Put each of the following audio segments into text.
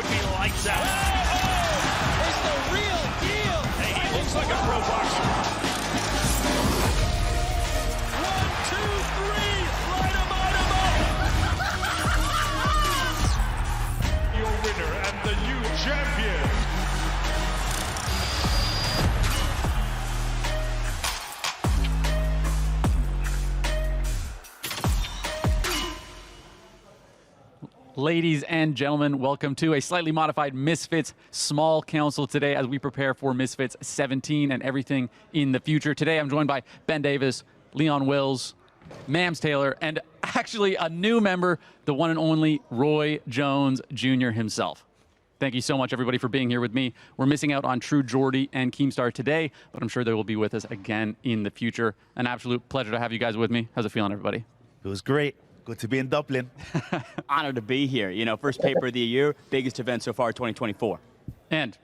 be lights out. Oh, it's the real deal. Hey, he looks like a pro boxer. 1, 2, 3, light him up. Your winner and the new champion. Ladies and gentlemen, welcome to a slightly modified Misfits Small Council today as we prepare for Misfits 17 and everything in the future. Today I'm joined by Ben Davis, Leon Wills, Mams Taylor, and actually a new member, the one and only Roy Jones Jr. himself. Thank you so much, everybody, for being here with me. We're missing out on True Geordie and Keemstar today, but I'm sure they will be with us again in the future. An absolute pleasure to have you guys with me. How's it feeling, everybody? It was great. Good to be in Dublin. Honored to be here. You know, first paper of the year, biggest event so far, 2024. And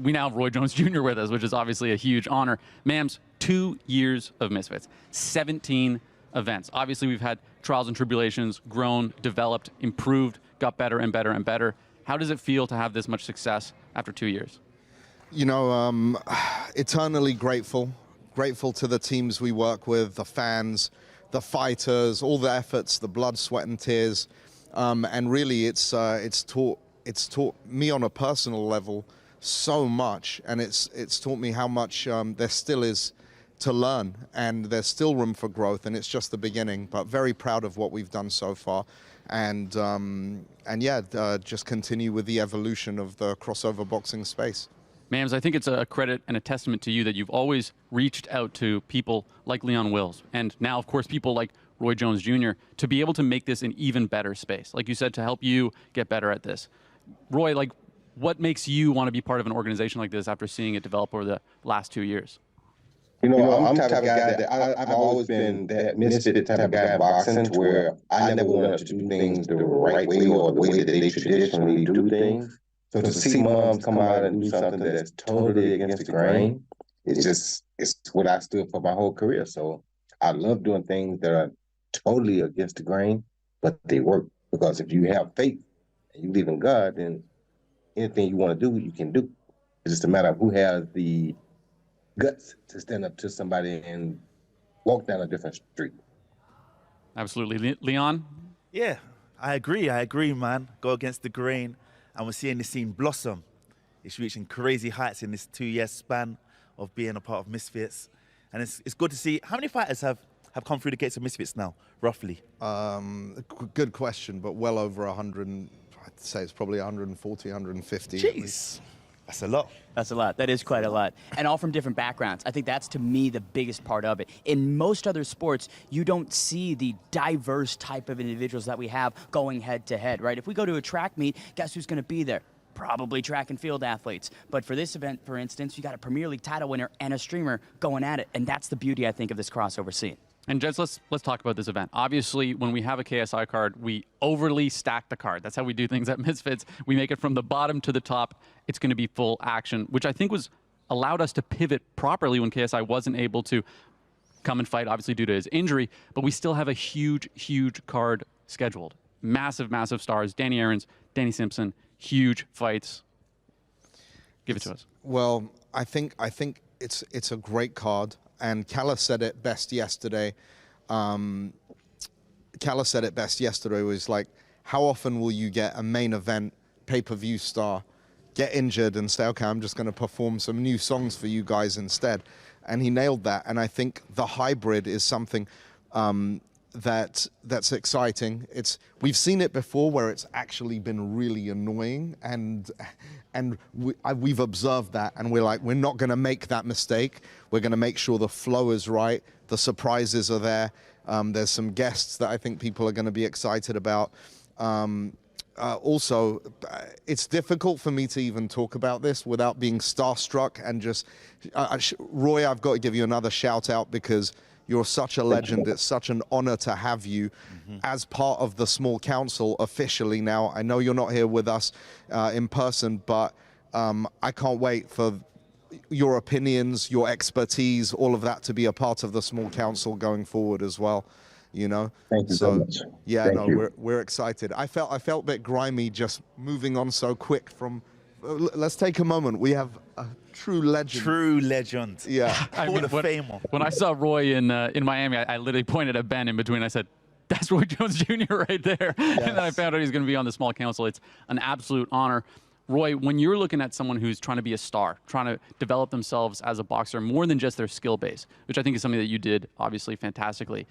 we now have Roy Jones Jr. with us, which is obviously a huge honor. Mams, 2 years of Misfits, 17 events. Obviously, we've had trials and tribulations, grown, developed, improved, got better and better and better. How does it feel to have this much success after 2 years? You know, eternally grateful. Grateful to the teams we work with, the fans, the fighters, all the efforts, the blood, sweat, and tears, and really, it's taught me on a personal level so much, and it's taught me how much there still is to learn, and there's still room for growth, and it's just the beginning. But very proud of what we've done so far, and yeah, just continue with the evolution of the crossover boxing space. Mams, I think it's a credit and a testament to you that you've always reached out to people like Leon Wills, and now, of course, people like Roy Jones Jr., to be able to make this an even better space. Like you said, to help you get better at this. Roy, like, what makes you want to be part of an organization like this after seeing it develop over the last 2 years? You know, I'm the type of guy that I've always been that misfit type of guy in boxing, to where I never wanted to do things the right way or the way that they traditionally do things. So to see moms come out and do something that's totally against the grain, it's what I stood for my whole career. So I love doing things that are totally against the grain, but they work. Because if you have faith and you believe in God, then anything you want to do, you can do. It's just a matter of who has the guts to stand up to somebody and walk down a different street. Absolutely. Leon? Yeah, I agree, man. Go against the grain. And we're seeing the scene blossom. It's reaching crazy heights in this 2 year span of being a part of Misfits. And it's good to see. How many fighters have come through the gates of Misfits now, roughly? Good question, but well over 100, I'd say it's probably 140, 150. Jeez, that's a lot. That's a lot. That is quite a lot. And all from different backgrounds. I think that's, to me, the biggest part of it. In most other sports, you don't see the diverse type of individuals that we have going head to head, right? If we go to a track meet, guess who's going to be there? Probably track and field athletes. But for this event, for instance, you got a Premier League title winner and a streamer going at it. And that's the beauty, I think, of this crossover scene. And gents, let's talk about this event. Obviously, when we have a KSI card, we overly stack the card. That's how we do things at Misfits. We make it from the bottom to the top. It's going to be full action, which I think allowed us to pivot properly when KSI wasn't able to come and fight, obviously due to his injury. But we still have a huge, huge card scheduled. Massive, massive stars. Danny Aarons, Danny Simpson, huge fights. Give it to us. Well, I think it's a great card. And Kala said it best yesterday. Kala said it best yesterday, was like, how often will you get a main event pay-per-view star get injured and say, okay, I'm just going to perform some new songs for you guys instead? And he nailed that. And I think the hybrid is something that's exciting. We've seen it before where it's actually been really annoying, and we've observed that, and we're like, we're not going to make that mistake. We're going to make sure the flow is right, the surprises are there. There's some guests that I think people are going to be excited about. Also, it's difficult for me to even talk about this without being starstruck, and just, Roy, I've got to give you another shout out because you're such a legend. It's such an honor to have you as part of the small council officially now. I know you're not here with us in person, but I can't wait for your opinions, your expertise, all of that to be a part of the small council going forward as well. you know. Thank you so much. Yeah, Thank no, you. we're excited. I felt a bit grimy just moving on so quick from. Let's take a moment. We have a true legend. True legend. Yeah. Hall of Famer. When I saw Roy in Miami, I literally pointed at Ben in between. I said, "That's Roy Jones Jr. right there." And then I found out he's going to be on the small council. It's an absolute honor. Roy, when you're looking at someone who's trying to be a star, trying to develop themselves as a boxer more than just their skill base, which I think is something that you did obviously fantastically,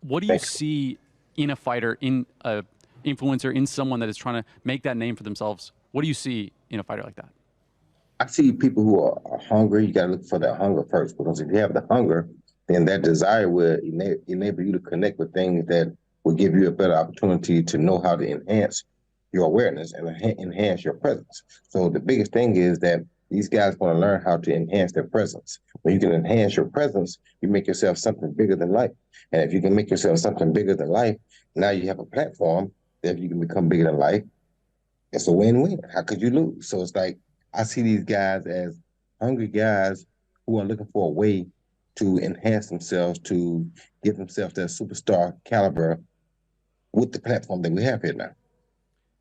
what do you see in a fighter, in a influencer, in someone that is trying to make that name for themselves? What do you see in a fighter like that? I see people who are hungry. You got to look for that hunger first, because if you have the hunger, then that desire will enable you to connect with things that will give you a better opportunity to know how to enhance your awareness and enhance your presence. So the biggest thing is that these guys want to learn how to enhance their presence. When you can enhance your presence, you make yourself something bigger than life. And if you can make yourself something bigger than life, now you have a platform that you can become bigger than life. It's a win-win. How could you lose? So it's like, I see these guys as hungry guys who are looking for a way to enhance themselves, to give themselves that superstar caliber with the platform that we have here now.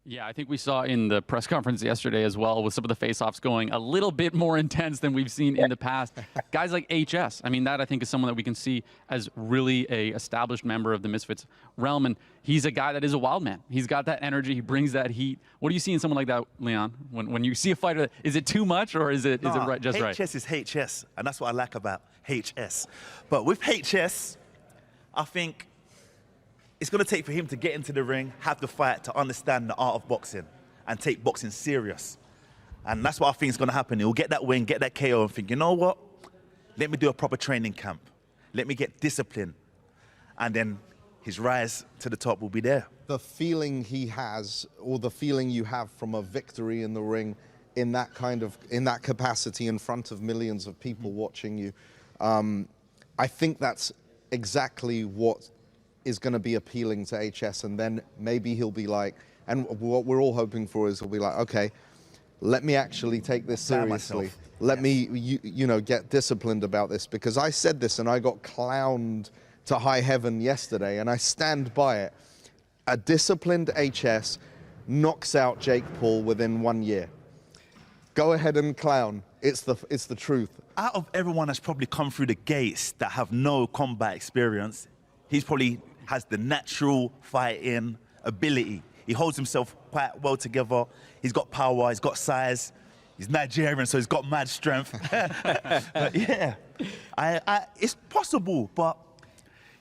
Yeah, I think we saw in the press conference yesterday as well, with some of the face-offs going a little bit more intense than we've seen in the past. Guys like HS, I mean, that I think is someone that we can see as really a established member of the Misfits realm, and he's a guy that is a wild man. He's got that energy, he brings that heat. What do you see in someone like that, Leon? When you see a fighter, is it too much, or is it right, just right? HS is HS, and that's what I like about HS. But with HS, I think it's going to take for him to get into the ring, have the fight, to understand the art of boxing and take boxing serious. And that's what I think is going to happen. He'll get that win, get that KO, and think, you know what? Let me do a proper training camp. Let me get discipline. And then his rise to the top will be there. The feeling he has, or the feeling you have from a victory in the ring, in that capacity in front of millions of people watching you, I think that's exactly what is going to be appealing to HS, and then maybe he'll be like, and what we're all hoping for is he'll be like, okay, let me actually take this seriously. Let me, you know, get disciplined about this, because I said this and I got clowned to high heaven yesterday, and I stand by it. A disciplined HS knocks out Jake Paul within 1 year. Go ahead and clown. It's the truth. Out of everyone that's probably come through the gates that have no combat experience, he's probably has the natural fighting ability. He holds himself quite well together. He's got power, he's got size. He's Nigerian, so he's got mad strength. But yeah, it's possible, but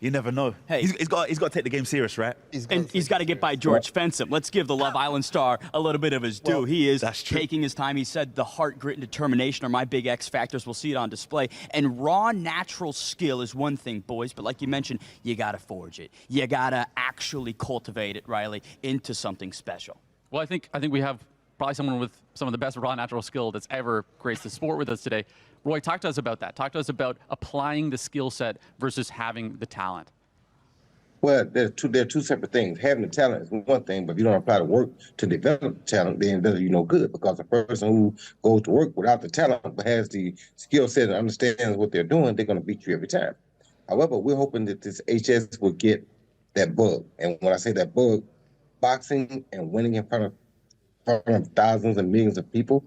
you never know. Hey. He's got to take the game serious, right? He's got to get by George Fensom. Let's give the Love Island star a little bit of his due. Well, he is that's true. taking his time. He said the heart, grit, and determination are my big X factors. We'll see it on display. And raw, natural skill is one thing, boys. But like you mentioned, you got to forge it. You got to actually cultivate it, Riley, into something special. Well, I think we have probably someone with some of the best raw natural skill that's ever graced the sport with us today. Roy, talk to us about that. Talk to us about applying the skill set versus having the talent. Well, they're two separate things. Having the talent is one thing, but if you don't apply the work to develop the talent, then it does you no good, because the person who goes to work without the talent but has the skill set and understands what they're doing, they're going to beat you every time. However, we're hoping that this HS will get that bug. And when I say that bug, boxing and winning in front of thousands and millions of people,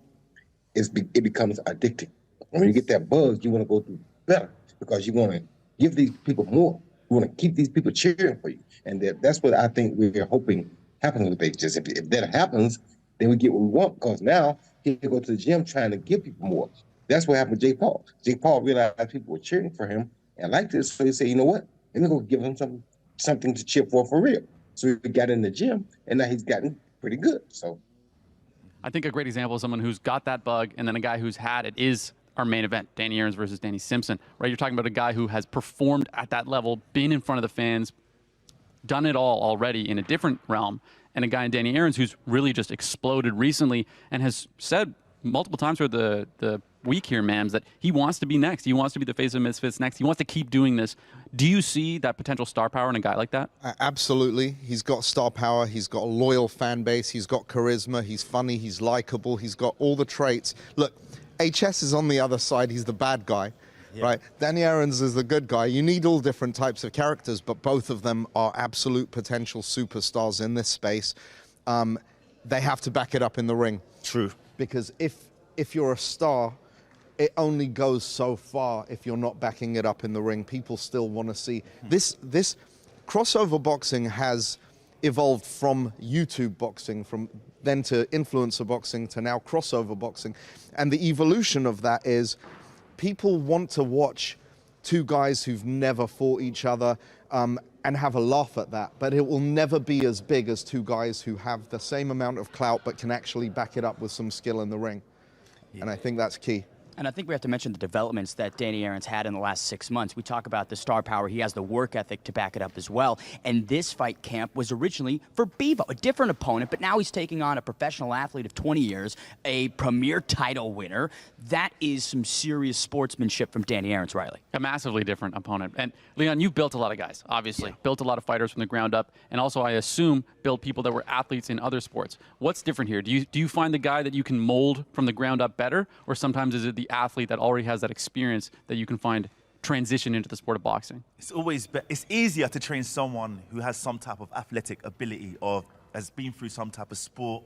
it becomes addicting. And when you get that bug, you want to go do better, because you want to give these people more. We want to keep these people cheering for you. And that's what I think we're hoping happens with HS. If that happens, then we get what we want, because now he can go to the gym trying to give people more. That's what happened with Jake Paul. Jake Paul realized people were cheering for him and liked this, so he said, you know what? Let me go give him something to cheer for real. So he got in the gym, and now he's gotten pretty good. So I think a great example is someone who's got that bug, and then a guy who's had it is our main event, Danny Aaron's versus Danny Simpson, right? You're talking about a guy who has performed at that level, been in front of the fans, done it all already in a different realm, and a guy in Danny Aaron's who's really just exploded recently and has said multiple times for the week here, Mams, that he wants to be next. He wants to be the face of Misfits next. He wants to keep doing this. Do you see that potential star power in a guy like that? Absolutely. He's got star power. He's got a loyal fan base. He's got charisma. He's funny. He's likable. He's got all the traits. Look, HS is on the other side. He's the bad guy. right? Danny Aaron's is the good guy. You need all different types of characters, but both of them are absolute potential superstars in this space. They have to back it up in the ring. True. Because if you're a star, it only goes so far if you're not backing it up in the ring. People still want to see this crossover boxing has evolved from YouTube boxing, from then to influencer boxing to now crossover boxing. And the evolution of that is people want to watch two guys who've never fought each other and have a laugh at that. But it will never be as big as two guys who have the same amount of clout but can actually back it up with some skill in the ring. And I think that's key. And I think we have to mention the developments that Danny Aaron's had in the last 6 months. We talk about the star power. He has the work ethic to back it up as well. And this fight camp was originally for Bevo, a different opponent, but now he's taking on a professional athlete of 20 years, a premier title winner. That is some serious sportsmanship from Danny Aaron's, Riley. A massively different opponent. And Leon, you've built a lot of guys, obviously. Built a lot of fighters from the ground up, and also, I assume, built people that were athletes in other sports. What's different here? Do you find the guy that you can mold from the ground up better, or sometimes is it the athlete that already has that experience that you can find transition into the sport of boxing? It's easier to train someone who has some type of athletic ability or has been through some type of sport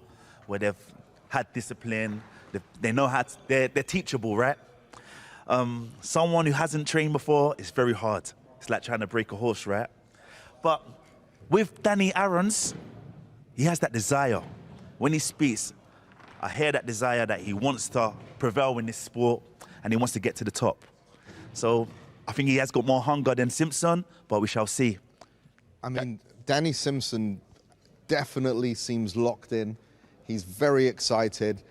where they've had discipline, they know they're teachable, right? Someone who hasn't trained before, it's very hard. It's like trying to break a horse, right? But with Danny Aaron's, he has that desire. When he speaks, I hear that desire that he wants to prevail in this sport and he wants to get to the top. So I think he has got more hunger than Simpson, but we shall see. I mean, Danny Simpson definitely seems locked in. He's very excited.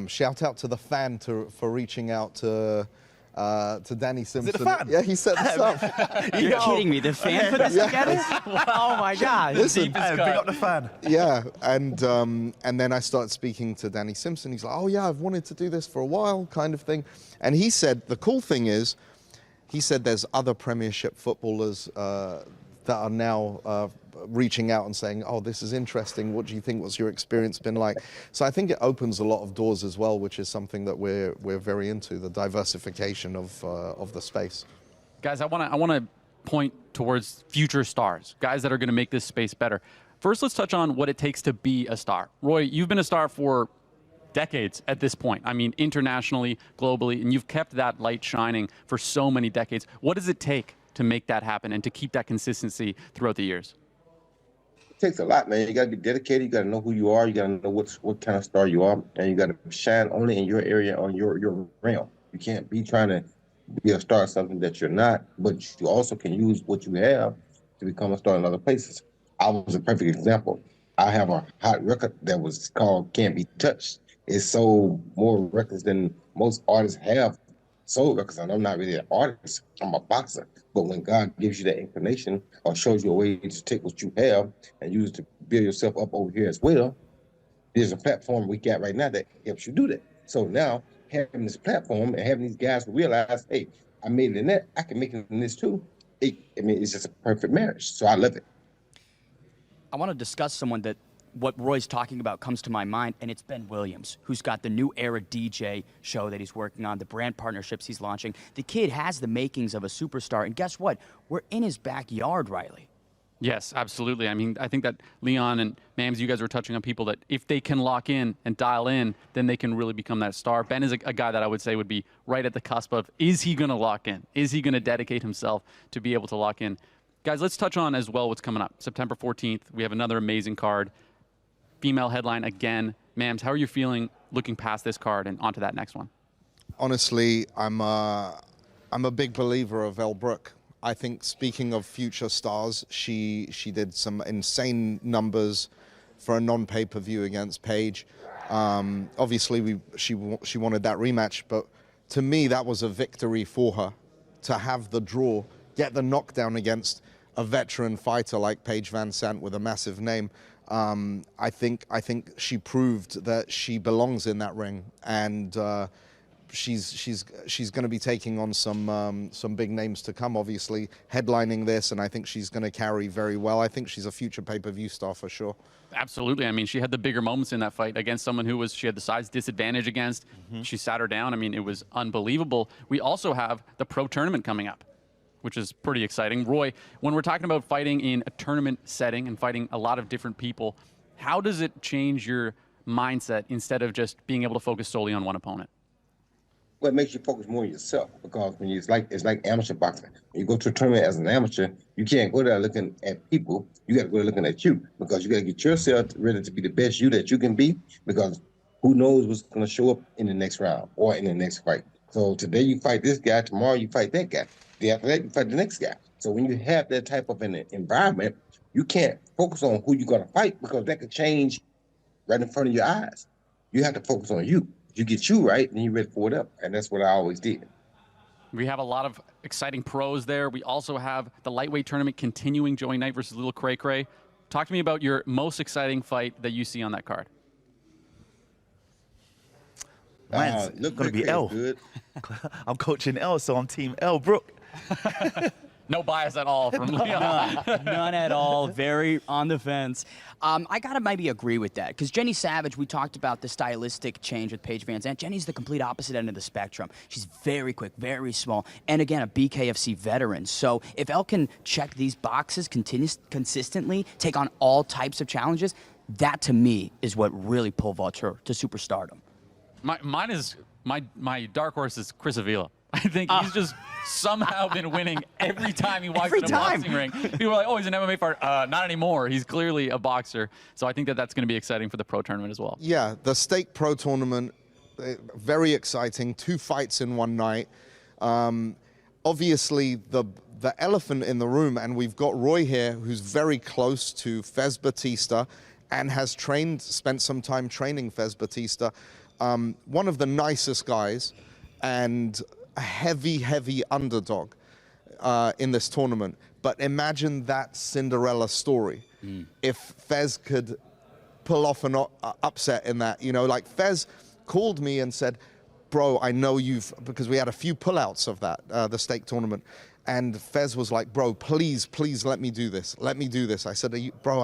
Shout out to the fan for reaching out to Danny Simpson. Is it the fan? Yeah, he set this up. You're kidding me. The fan put this together? Oh, my God. Listen, Big up the fan. yeah, and then I started speaking to Danny Simpson. He's like, oh yeah, I've wanted to do this for a while, kind of thing. And he said, the cool thing is, he said there's other Premiership footballers that are now reaching out and saying, oh, this is interesting. What do you think? What's your experience been like? So I think it opens a lot of doors as well, which is something that we're very into, the diversification of the space. Guys, I want to point towards future stars, guys that are going to make this space better. First, let's touch on what it takes to be a star. Roy, you've been a star for decades at this point. I mean, internationally, globally, and you've kept that light shining for so many decades. What does it take to make that happen and to keep that consistency throughout the years? It takes a lot, man. You got to be dedicated. You got to know who you are. You got to know what kind of star you are, and you got to shine only in your area, on your realm. You can't be trying to be a star of something that you're not, but you also can use what you have to become a star in other places. I was a perfect example. I have a hot record that was called Can't Be Touched. It sold more records than most artists have sold records. And I'm not really an artist. I'm a boxer. But when God gives you that inclination or shows you a way to take what you have and use it to build yourself up over here as well, there's a platform we got right now that helps you do that. So now having this platform and having these guys realize, hey, I made it in that, I can make it in this too. It's just a perfect marriage. So I love it. I want to discuss someone that what Roy's talking about comes to my mind, and it's Ben Williams, who's got the New Era DJ show that he's working on, the brand partnerships he's launching. The kid has the makings of a superstar, and guess what? We're in his backyard, Riley. Yes, absolutely. I mean, I think that Leon and Mams, you guys were touching on people that if they can lock in and dial in, then they can really become that star. Ben is a guy that I would say would be right at the cusp of, is he going to lock in? Is he going to dedicate himself to be able to lock in? Guys, let's touch on as well what's coming up. September 14th, we have another amazing card. Female headline again. Mams, how are you feeling looking past this card and onto that next one? Honestly, I'm a big believer of Elle Brooke. I think, speaking of future stars, she did some insane numbers for a non-pay-per-view against Paige. Obviously, she wanted that rematch, but to me, that was a victory for her to have the draw, get the knockdown against a veteran fighter like Paige Van Sant with a massive name. I think she proved that she belongs in that ring, and she's going to be taking on some big names to come, obviously headlining this, and I think she's going to carry very well. I think she's a future pay-per-view star for sure. Absolutely. I mean, she had the bigger moments in that fight against someone who she had the size disadvantage against. She sat her down. I mean, it was unbelievable. We also have the pro tournament coming up, which is pretty exciting. Roy, when we're talking about fighting in a tournament setting and fighting a lot of different people, how does it change your mindset instead of just being able to focus solely on one opponent? Well, it makes you focus more on yourself, because when it's like amateur boxing. When you go to a tournament as an amateur, you can't go there looking at people. You got to go there looking at you, because you got to get yourself ready to be the best you that you can be, because who knows what's going to show up in the next round or in the next fight. So today you fight this guy, tomorrow you fight that guy. The after that you fight the next guy. So when you have that type of an environment, you can't focus on who you're going to fight, because that could change right in front of your eyes. You have to focus on you. You get you right, and you're ready for it up. And that's what I always did. We have a lot of exciting pros there. We also have the lightweight tournament continuing, Joey Knight versus Little Cray Cray. Talk to me about your most exciting fight that you see on that card. Mine's going to be L. Good. I'm coaching L, so I'm team L, Brooke. No bias at all from Leon. None at all. Very on the fence. I gotta maybe agree with that, because Jenny Savage, we talked about the stylistic change with Paige Van Zandt. Jenny's the complete opposite end of the spectrum. She's very quick, very small, and again, a BKFC veteran. So if Elle can check these boxes consistently, take on all types of challenges, that to me is what really pole vaults her to superstardom. My dark horse is Chris Avila. I think he's just somehow been winning every time he walks in a boxing ring. People are like, oh, he's an MMA fighter. Not anymore. He's clearly a boxer. So I think that that's going to be exciting for the pro tournament as well. Yeah, the Stake Pro Tournament, very exciting. 2 fights in one night. Obviously, the elephant in the room, and we've got Roy here, who's very close to Fez Batista and has spent some time training Fez Batista. One of the nicest guys, and a heavy underdog in this tournament. But imagine that Cinderella story. If Fez could pull off an upset in that. You know, like Fez called me and said, bro, I know because we had a few pullouts of that, the Stake tournament. And Fez was like, bro, please let me do this. Let me do this. I said, bro,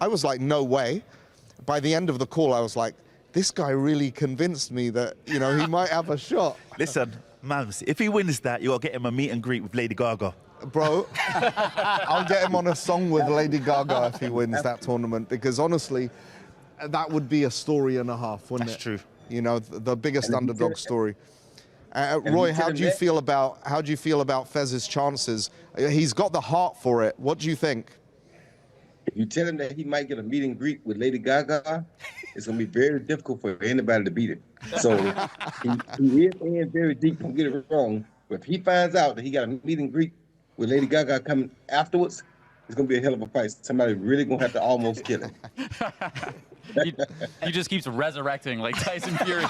I was like, no way. By the end of the call, I was like, this guy really convinced me that, you know, he might have a shot. Listen, man, if he wins that, you got to get him a meet and greet with Lady Gaga. Bro, I'll get him on a song with Lady Gaga if he wins that tournament, because honestly, that would be a story and a half, wouldn't it? That's true. You know, the biggest underdog story. Roy, how do you feel about Fez's chances? He's got the heart for it. What do you think? If you tell him that he might get a meet and greet with Lady Gaga, it's going to be very difficult for anybody to beat him. So he is in very deep, don't get it wrong. But if he finds out that he got a meet and greet with Lady Gaga coming afterwards, it's going to be a hell of a fight. Somebody really going to have to almost kill him. He just keeps resurrecting like Tyson Fury.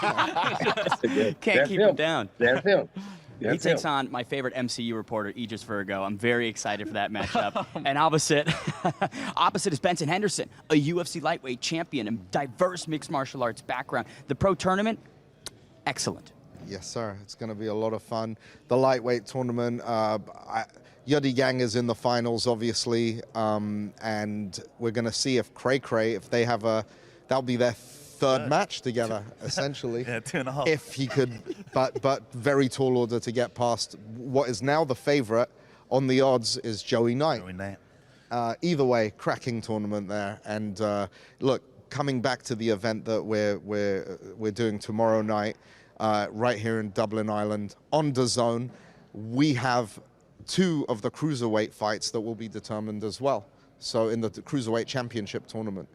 Can't keep him down. That's him. He takes on my favorite MCU reporter, Aegis Virgo. I'm very excited for that matchup. And opposite is Benson Henderson, a UFC lightweight champion and diverse mixed martial arts background. The pro tournament, excellent. Yes, sir. It's going to be a lot of fun. The lightweight tournament, Yudi Yang is in the finals, obviously, and we're going to see if Cray Cray, if they have that'll be their third match together, essentially. Yeah, 2.5. If he could, but very tall order to get past what is now the favorite on the odds is Joey Knight. Either way, cracking tournament there. And look, coming back to the event that we're doing tomorrow night, right here in Dublin, Ireland, on Dazn, we have 2 of the cruiserweight fights that will be determined as well. So in the cruiserweight championship tournament.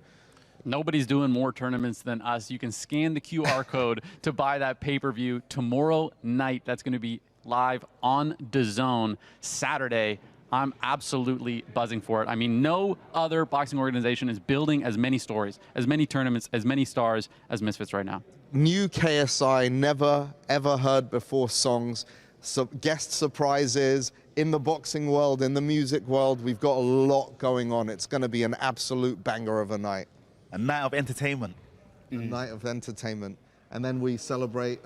Nobody's doing more tournaments than us. You can scan the QR code to buy that pay-per-view tomorrow night. That's going to be live on DAZN Saturday. I'm absolutely buzzing for it. I mean, no other boxing organization is building as many stories, as many tournaments, as many stars as Misfits right now. New KSI, never ever heard before songs, guest surprises in the boxing world, in the music world. We've got a lot going on. It's going to be an absolute banger of a night. A night of entertainment. A night of entertainment. And then we celebrate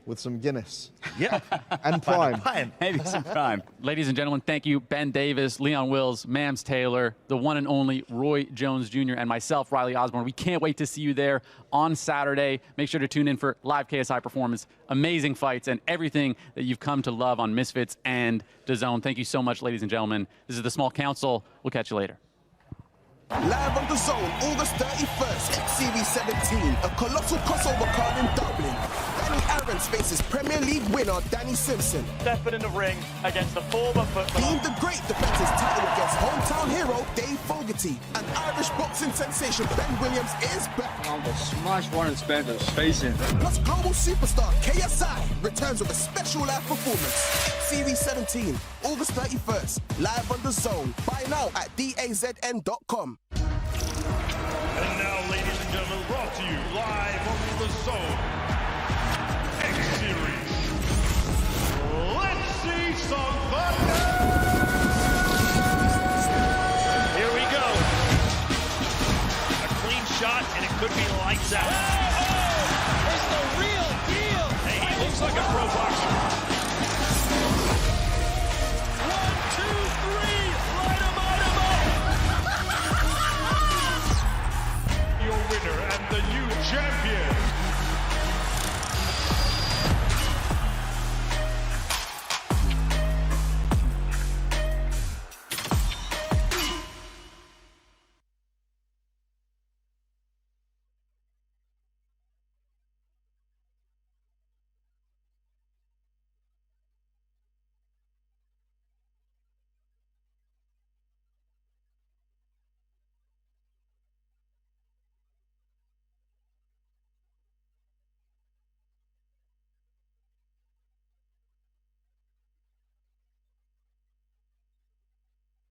with some Guinness Yeah. and Prime. Pint. Maybe some prime. Ladies and gentlemen, thank you, Ben Davis, Leon Wills, Mams Taylor, the one and only Roy Jones Jr., and myself, Riley Osborne. We can't wait to see you there on Saturday. Make sure to tune in for live KSI performance, amazing fights, and everything that you've come to love on Misfits and Dazn. Thank you so much, ladies and gentlemen. This is the Small Council. We'll catch you later. Live on Dazn, August 31st, X Series 17, a colossal crossover card in Dublin. Danny Aaron faces Premier League winner Danny Simpson. Stepping in the ring against the former footballer. Dean the Great defends his title against hometown hero Dave Fogarty. And Irish boxing sensation Ben Williams is back. I'm gonna smash Warren Spencer's face in. Plus global superstar KSI returns with a special live performance. X Series 17, August 31st, live on Dazn. Buy now at dazn.com. And now, ladies and gentlemen, brought to you live on the Zone X Series. Let's see some thunder!